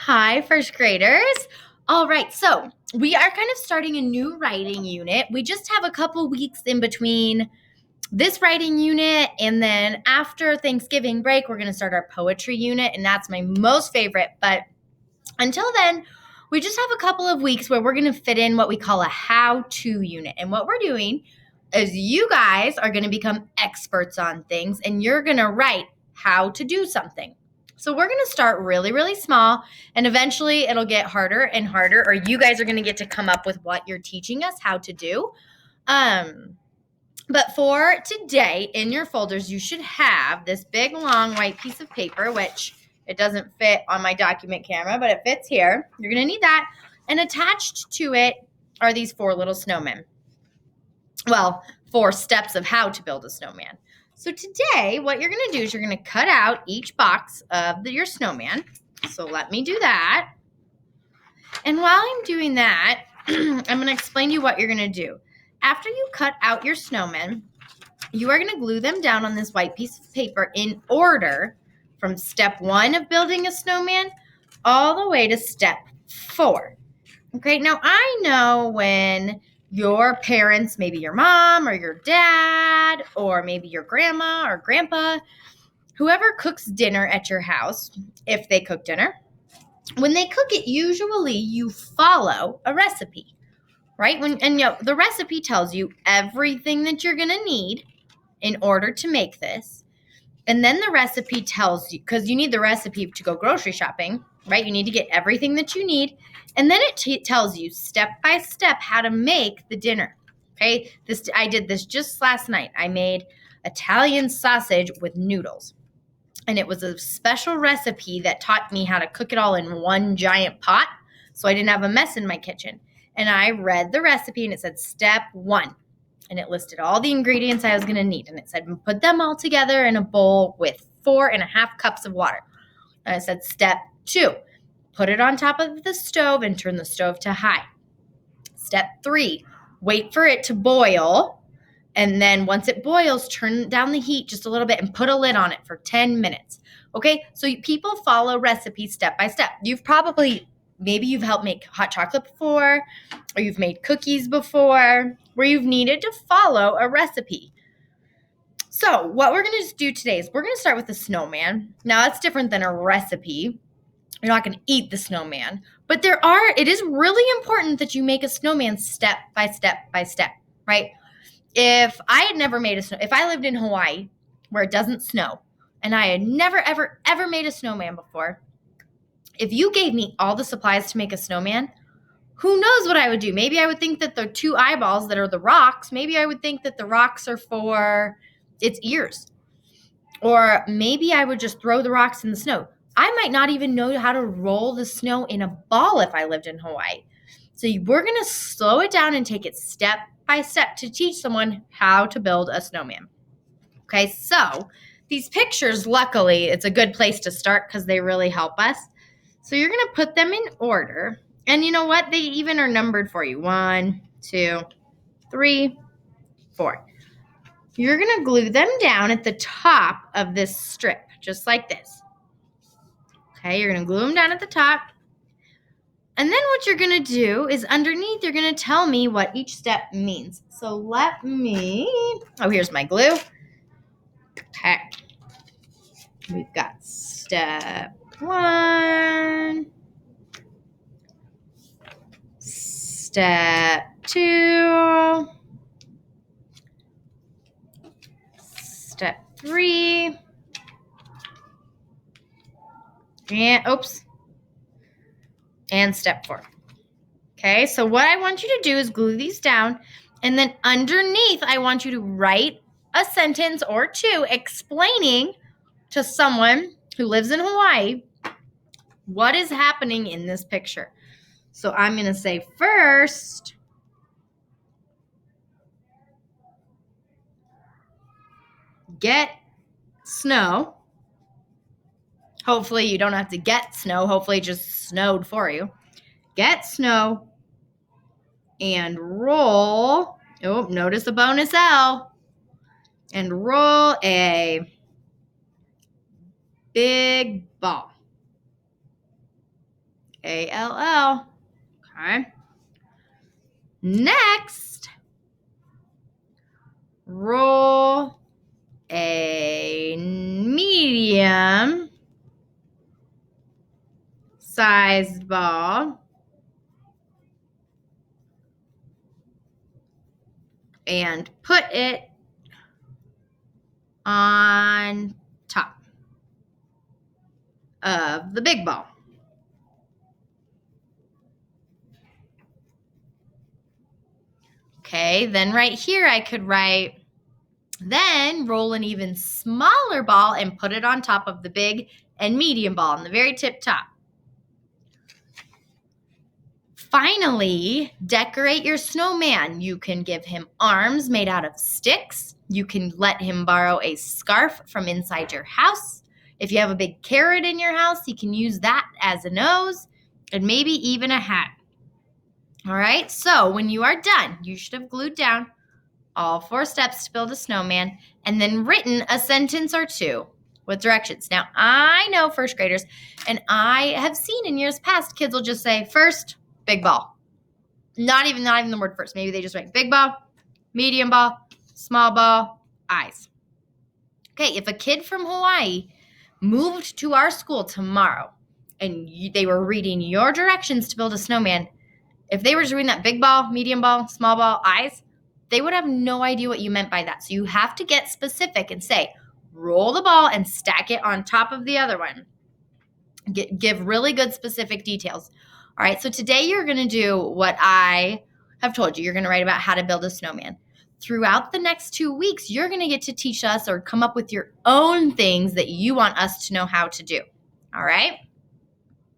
Hi, first graders. All right, so we are kind of starting a new writing unit. We just have a couple weeks in between this writing unit, and then after Thanksgiving break, we're going to start our poetry unit, and that's my most favorite. But until then, we just have a couple of weeks where we're going to fit in what we call a how-to unit. And what we're doing is you guys are going to become experts on things, and you're going to write how to do something. So we're going to start really, really small, and eventually it'll get harder and harder, or you guys are going to get to come up with what you're teaching us how to do. But for today, in your folders, you should have this big, long, white piece of paper, which it doesn't fit on my document camera, but it fits here. You're going to need that. And attached to it are these 4 little snowmen. Well, 4 steps of how to build a snowman. So today, what you're going to do is you're going to cut out each box of your snowman. So let me do that. And while I'm doing that, I'm going to explain to you what you're going to do. After you cut out your snowmen, you are going to glue them down on this white piece of paper in order from step 1 of building a snowman all the way to step 4. Okay, now I know when your parents, maybe your mom or your dad, or maybe your grandma or grandpa, whoever cooks dinner at your house, if they cook dinner, when they cook it, usually you follow a recipe, right? The recipe tells you everything that you're going to need in order to make this. And then the recipe tells you, because you need the recipe to go grocery shopping, right? You need to get everything that you need. And then it tells you step by step how to make the dinner. Okay. I did this just last night. I made Italian sausage with noodles. And it was a special recipe that taught me how to cook it all in one giant pot, so I didn't have a mess in my kitchen. And I read the recipe, and it said step 1. And it listed all the ingredients I was going to need. And it said, put them all together in a bowl with 4.5 cups of water. And it said, step 2, put it on top of the stove and turn the stove to high. Step 3, wait for it to boil. And then once it boils, turn down the heat just a little bit and put a lid on it for 10 minutes. Okay, so people follow recipes step by step. Maybe you've helped make hot chocolate before, or you've made cookies before, where you've needed to follow a recipe. So what we're going to do today is we're going to start with the snowman. Now that's different than a recipe. You're not going to eat the snowman, but it is really important that you make a snowman step by step by step, right? If I had never made if I lived in Hawaii where it doesn't snow and I had never, ever, ever made a snowman before, if you gave me all the supplies to make a snowman, who knows what I would do? Maybe I would think that the 2 eyeballs that are the rocks, maybe I would think that the rocks are for its ears. Or maybe I would just throw the rocks in the snow. I might not even know how to roll the snow in a ball if I lived in Hawaii. So we're going to slow it down and take it step by step to teach someone how to build a snowman. Okay, so these pictures, luckily, it's a good place to start because they really help us. So you're going to put them in order. And you know what? They even are numbered for you. 1, 2, 3, 4. You're going to glue them down at the top of this strip, just like this. Okay, you're going to glue them down at the top. And then what you're going to do is underneath, you're going to tell me what each step means. So here's my glue. Okay. We've got step 1, step 2, step 3, and step 4. Okay, so what I want you to do is glue these down, and then underneath, I want you to write a sentence or 2 explaining to someone who lives in Hawaii what is happening in this picture. So I'm going to say first, get snow. Hopefully you don't have to get snow. Hopefully it just snowed for you. Get snow and roll. Oh, notice the bonus L. And roll a big ball. A-L-L. Okay. Next, roll a medium sized ball and put it on top of the big ball. Okay, then right here I could write, then roll an even smaller ball and put it on top of the big and medium ball on the very tip top. Finally, decorate your snowman. You can give him arms made out of sticks. You can let him borrow a scarf from inside your house. If you have a big carrot in your house, you can use that as a nose and maybe even a hat. All right, so when you are done, you should have glued down all 4 steps to build a snowman and then written a sentence or 2 with directions. Now, I know first graders, and I have seen in years past, kids will just say, first, big ball. Not even the word first. Maybe they just write big ball, medium ball, small ball, eyes. Okay, if a kid from Hawaii moved to our school tomorrow and they were reading your directions to build a snowman, if they were just reading that big ball, medium ball, small ball, eyes, they would have no idea what you meant by that. So you have to get specific and say, roll the ball and stack it on top of the other one. Give really good specific details. All right, so today you're going to do what I have told you. You're going to write about how to build a snowman. Throughout the next 2 weeks, you're going to get to teach us or come up with your own things that you want us to know how to do. All right?